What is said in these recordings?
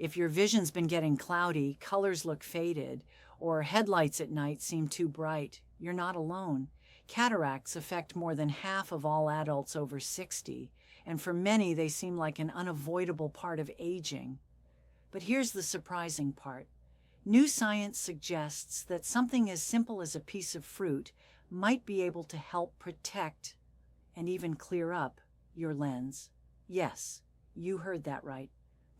If your vision's been getting cloudy, colors look faded, or headlights at night seem too bright, you're not alone. Cataracts affect more than half of all adults over 60, and for many they seem like an unavoidable part of aging. But here's the surprising part. New science suggests that something as simple as a piece of fruit might be able to help protect and even clear up your lens. Yes, you heard that right.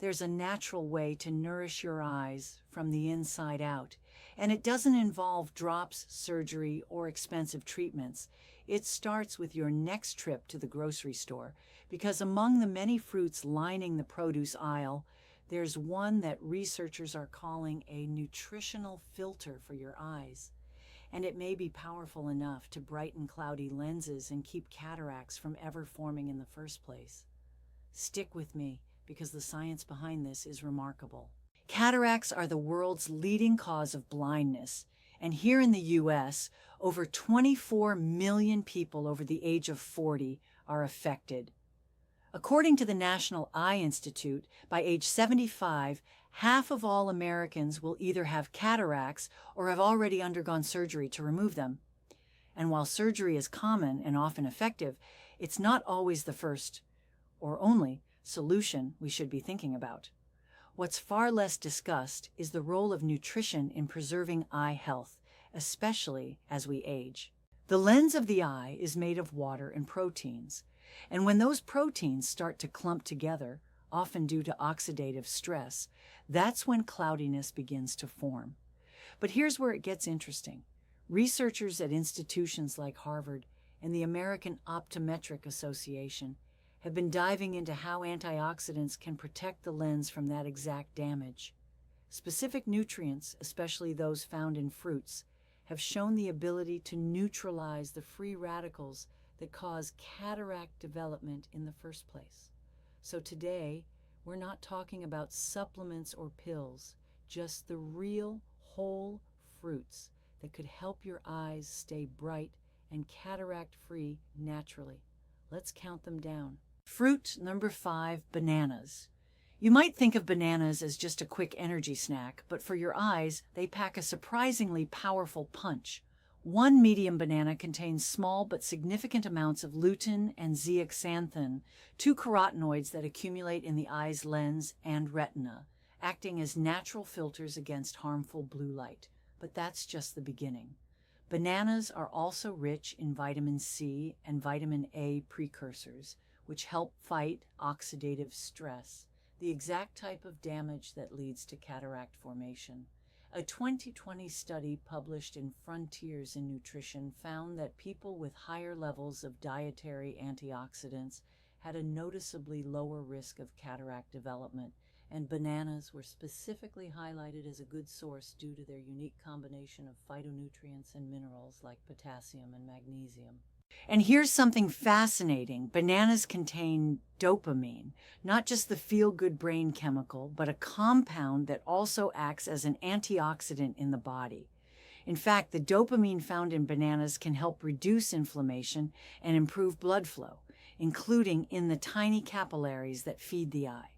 There's a natural way to nourish your eyes from the inside out, and it doesn't involve drops, surgery, or expensive treatments. It starts with your next trip to the grocery store, because among the many fruits lining the produce aisle, there's one that researchers are calling a nutritional filter for your eyes. And it may be powerful enough to brighten cloudy lenses and keep cataracts from ever forming in the first place. Stick with me, because the science behind this is remarkable. Cataracts are the world's leading cause of blindness, and here in the US, over 24 million people over the age of 40 are affected. According to the National Eye Institute, by age 75, half of all Americans will either have cataracts or have already undergone surgery to remove them. And while surgery is common and often effective, it's not always the first or only solution we should be thinking about. What's far less discussed is the role of nutrition in preserving eye health, especially as we age. The lens of the eye is made of water and proteins, and when those proteins start to clump together, often due to oxidative stress, that's when cloudiness begins to form. But here's where it gets interesting. Researchers at institutions like Harvard and the American Optometric Association have been diving into how antioxidants can protect the lens from that exact damage. Specific nutrients, especially those found in fruits, have shown the ability to neutralize the free radicals that cause cataract development in the first place. So today, we're not talking about supplements or pills, just the real, whole fruits that could help your eyes stay bright and cataract-free naturally. Let's count them down. Fruit number 5, bananas. You might think of bananas as just a quick energy snack, but for your eyes, they pack a surprisingly powerful punch. One medium banana contains small but significant amounts of lutein and zeaxanthin, two carotenoids that accumulate in the eye's lens and retina, acting as natural filters against harmful blue light. But that's just the beginning. Bananas are also rich in vitamin C and vitamin A precursors, which help fight oxidative stress, the exact type of damage that leads to cataract formation. A 2020 study published in Frontiers in Nutrition found that people with higher levels of dietary antioxidants had a noticeably lower risk of cataract development, and bananas were specifically highlighted as a good source due to their unique combination of phytonutrients and minerals like potassium and magnesium. And here's something fascinating. Bananas contain dopamine, not just the feel-good brain chemical, but a compound that also acts as an antioxidant in the body. In fact, the dopamine found in bananas can help reduce inflammation and improve blood flow, including in the tiny capillaries that feed the eye.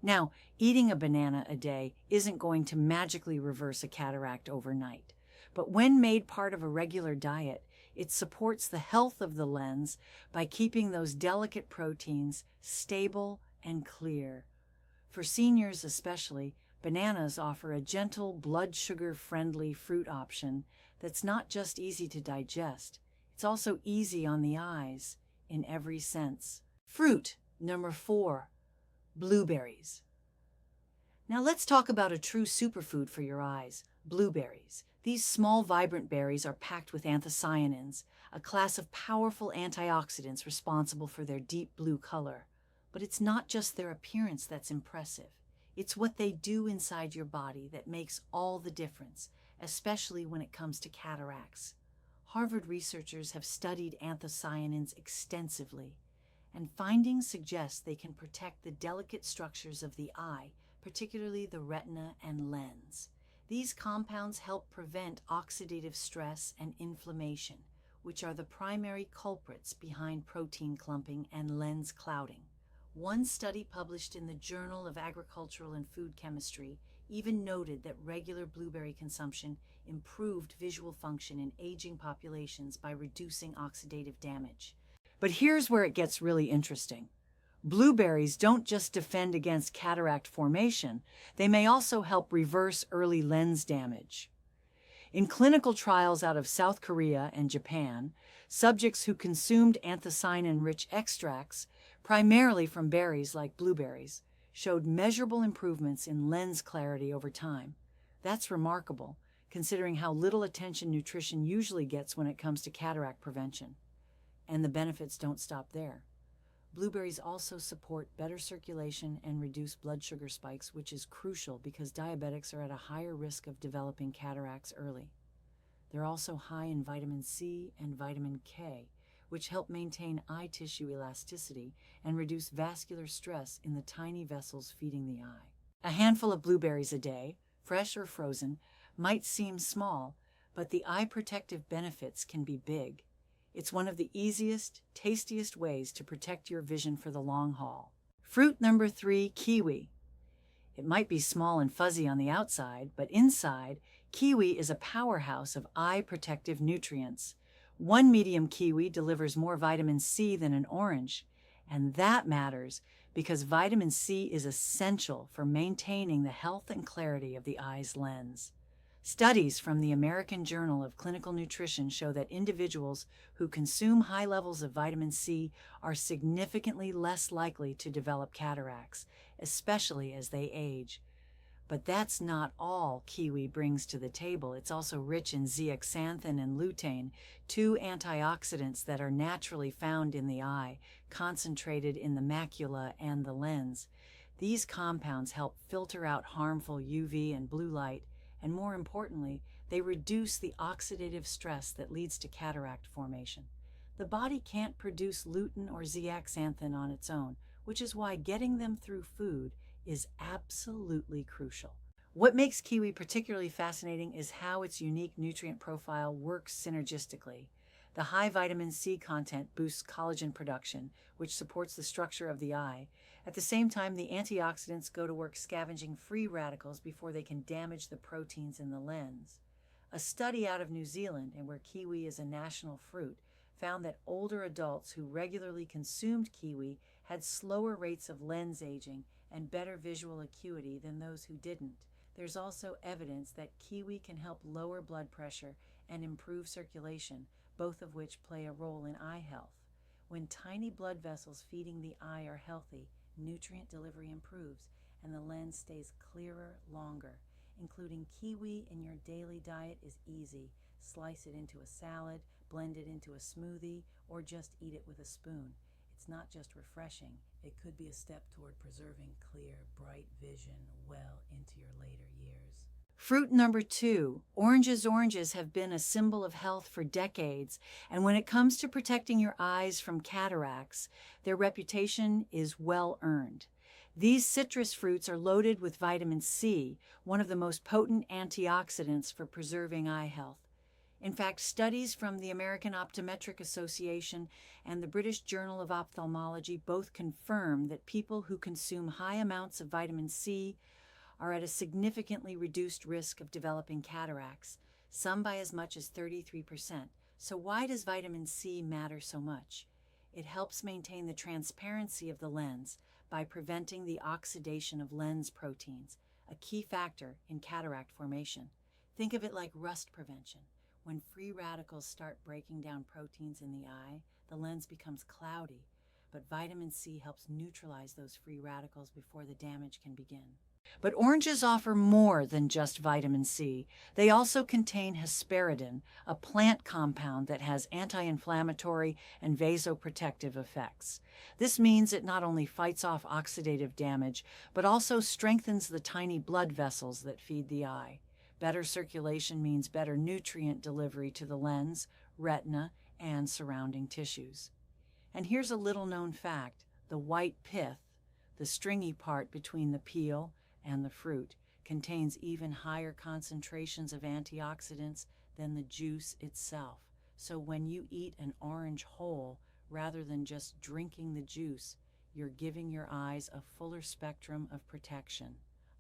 Now, eating a banana a day isn't going to magically reverse a cataract overnight, but when made part of a regular diet, it supports the health of the lens by keeping those delicate proteins stable and clear. For seniors especially, bananas offer a gentle, blood sugar-friendly fruit option that's not just easy to digest, it's also easy on the eyes in every sense. Fruit number 4, blueberries. Now let's talk about a true superfood for your eyes, blueberries. These small, vibrant berries are packed with anthocyanins, a class of powerful antioxidants responsible for their deep blue color. But it's not just their appearance that's impressive. It's what they do inside your body that makes all the difference, especially when it comes to cataracts. Harvard researchers have studied anthocyanins extensively, and findings suggest they can protect the delicate structures of the eye, particularly the retina and lens. These compounds help prevent oxidative stress and inflammation, which are the primary culprits behind protein clumping and lens clouding. One study published in the Journal of Agricultural and Food Chemistry even noted that regular blueberry consumption improved visual function in aging populations by reducing oxidative damage. But here's where it gets really interesting. Blueberries don't just defend against cataract formation, they may also help reverse early lens damage. In clinical trials out of South Korea and Japan, subjects who consumed anthocyanin-rich extracts, primarily from berries like blueberries, showed measurable improvements in lens clarity over time. That's remarkable, considering how little attention nutrition usually gets when it comes to cataract prevention. And the benefits don't stop there. Blueberries also support better circulation and reduce blood sugar spikes, which is crucial because diabetics are at a higher risk of developing cataracts early. They're also high in vitamin C and vitamin K, which help maintain eye tissue elasticity and reduce vascular stress in the tiny vessels feeding the eye. A handful of blueberries a day, fresh or frozen, might seem small, but the eye protective benefits can be big. It's one of the easiest, tastiest ways to protect your vision for the long haul. Fruit number 3, kiwi. It might be small and fuzzy on the outside, but inside, kiwi is a powerhouse of eye protective nutrients. One medium kiwi delivers more vitamin C than an orange, and that matters because vitamin C is essential for maintaining the health and clarity of the eye's lens. Studies from the American Journal of Clinical Nutrition show that individuals who consume high levels of vitamin C are significantly less likely to develop cataracts, especially as they age. But that's not all kiwi brings to the table. It's also rich in zeaxanthin and lutein, two antioxidants that are naturally found in the eye, concentrated in the macula and the lens. These compounds help filter out harmful UV and blue light, and more importantly, they reduce the oxidative stress that leads to cataract formation. The body can't produce lutein or zeaxanthin on its own, which is why getting them through food is absolutely crucial. What makes kiwi particularly fascinating is how its unique nutrient profile works synergistically. The high vitamin C content boosts collagen production, which supports the structure of the eye. At the same time, the antioxidants go to work scavenging free radicals before they can damage the proteins in the lens. A study out of New Zealand, and where kiwi is a national fruit, found that older adults who regularly consumed kiwi had slower rates of lens aging and better visual acuity than those who didn't. There's also evidence that kiwi can help lower blood pressure and improve circulation, both of which play a role in eye health. When tiny blood vessels feeding the eye are healthy, nutrient delivery improves and the lens stays clearer longer. Including kiwi in your daily diet is easy. Slice it into a salad, blend it into a smoothie, or just eat it with a spoon. It's not just refreshing, it could be a step toward preserving clear, bright vision well into your later years. Fruit number 2, oranges. Oranges have been a symbol of health for decades, and when it comes to protecting your eyes from cataracts, their reputation is well earned. These citrus fruits are loaded with vitamin C, one of the most potent antioxidants for preserving eye health. In fact, studies from the American Optometric Association and the British Journal of Ophthalmology both confirm that people who consume high amounts of vitamin C are at a significantly reduced risk of developing cataracts, some by as much as 33%. So why does vitamin C matter so much? It helps maintain the transparency of the lens by preventing the oxidation of lens proteins, a key factor in cataract formation. Think of it like rust prevention. When free radicals start breaking down proteins in the eye, the lens becomes cloudy, but vitamin C helps neutralize those free radicals before the damage can begin. But oranges offer more than just vitamin C. They also contain hesperidin, a plant compound that has anti-inflammatory and vasoprotective effects. This means it not only fights off oxidative damage, but also strengthens the tiny blood vessels that feed the eye. Better circulation means better nutrient delivery to the lens, retina, and surrounding tissues. And here's a little-known fact. The white pith, the stringy part between the peel and the fruit, contains even higher concentrations of antioxidants than the juice itself. So when you eat an orange whole, rather than just drinking the juice, you're giving your eyes a fuller spectrum of protection.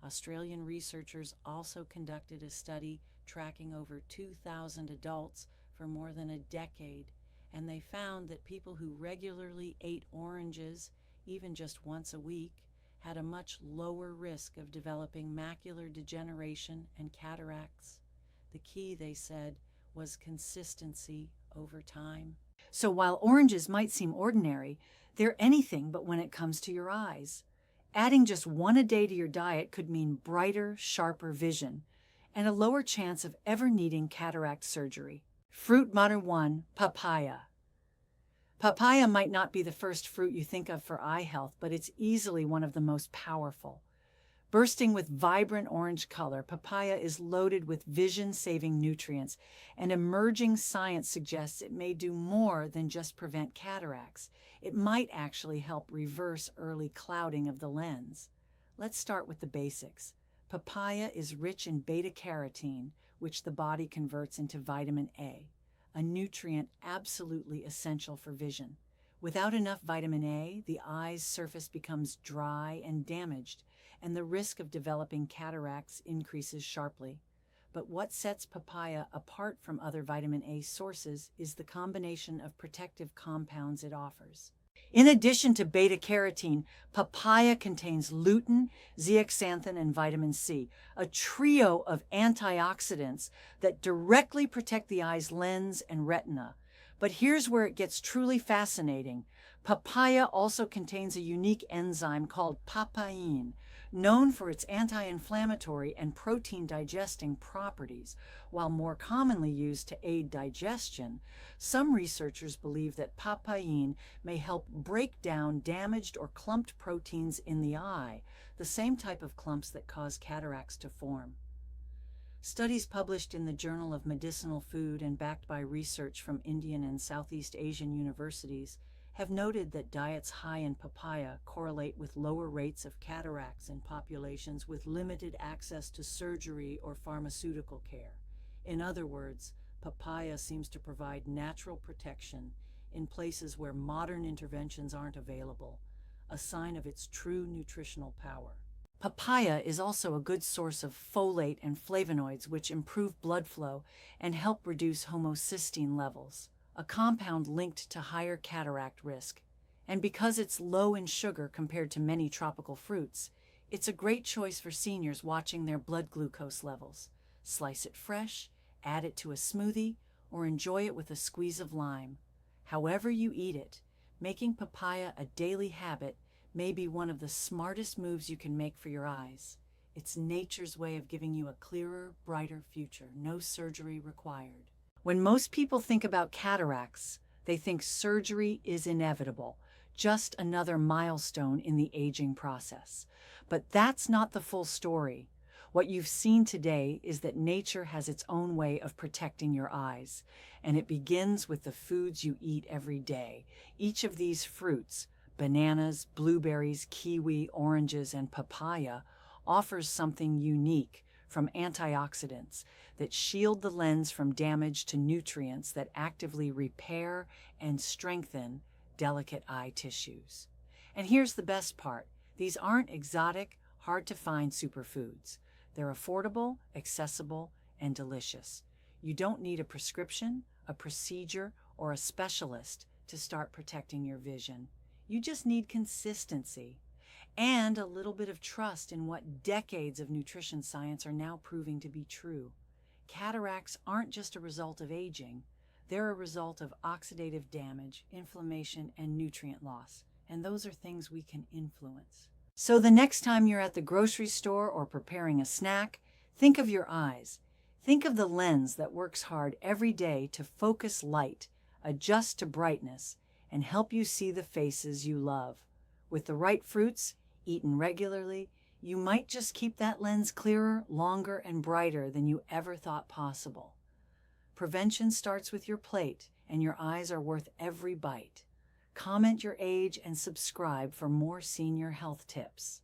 Australian researchers also conducted a study tracking over 2,000 adults for more than a decade, and they found that people who regularly ate oranges, even just once a week, had a much lower risk of developing macular degeneration and cataracts. The key, they said, was consistency over time. So while oranges might seem ordinary, they're anything but when it comes to your eyes. Adding just one a day to your diet could mean brighter, sharper vision and a lower chance of ever needing cataract surgery. Fruit number 1, papaya. Papaya might not be the first fruit you think of for eye health, but it's easily one of the most powerful. Bursting with vibrant orange color, papaya is loaded with vision-saving nutrients, and emerging science suggests it may do more than just prevent cataracts. It might actually help reverse early clouding of the lens. Let's start with the basics. Papaya is rich in beta-carotene, which the body converts into vitamin A, a nutrient absolutely essential for vision. Without enough vitamin A, the eye's surface becomes dry and damaged, and the risk of developing cataracts increases sharply. But what sets papaya apart from other vitamin A sources is the combination of protective compounds it offers. In addition to beta-carotene, papaya contains lutein, zeaxanthin, and vitamin C, a trio of antioxidants that directly protect the eye's lens and retina. But here's where it gets truly fascinating. Papaya also contains a unique enzyme called papain, known for its anti-inflammatory and protein-digesting properties. While more commonly used to aid digestion, some researchers believe that papain may help break down damaged or clumped proteins in the eye, the same type of clumps that cause cataracts to form. Studies published in the Journal of Medicinal Food and backed by research from Indian and Southeast Asian universities have noted that diets high in papaya correlate with lower rates of cataracts in populations with limited access to surgery or pharmaceutical care. In other words, papaya seems to provide natural protection in places where modern interventions aren't available, a sign of its true nutritional power. Papaya is also a good source of folate and flavonoids, which improve blood flow and help reduce homocysteine levels, a compound linked to higher cataract risk. And because it's low in sugar compared to many tropical fruits, it's a great choice for seniors watching their blood glucose levels. Slice it fresh, add it to a smoothie, or enjoy it with a squeeze of lime. However you eat it, making papaya a daily habit may be one of the smartest moves you can make for your eyes. It's nature's way of giving you a clearer, brighter future, no surgery required. When most people think about cataracts, they think surgery is inevitable, just another milestone in the aging process. But that's not the full story. What you've seen today is that nature has its own way of protecting your eyes, and it begins with the foods you eat every day. Each of these fruits, bananas, blueberries, kiwi, oranges, and papaya, offers something unique, from antioxidants that shield the lens from damage to nutrients that actively repair and strengthen delicate eye tissues. And here's the best part. These aren't exotic, hard-to-find superfoods. They're affordable, accessible, and delicious. You don't need a prescription, a procedure, or a specialist to start protecting your vision. You just need consistency and a little bit of trust in what decades of nutrition science are now proving to be true. Cataracts aren't just a result of aging. They're a result of oxidative damage, inflammation, and nutrient loss. And those are things we can influence. So the next time you're at the grocery store or preparing a snack, think of your eyes. Think of the lens that works hard every day to focus light, adjust to brightness, and help you see the faces you love. With the right fruits, eaten regularly, you might just keep that lens clearer, longer, and brighter than you ever thought possible. Prevention starts with your plate, and your eyes are worth every bite. Comment your age and subscribe for more senior health tips.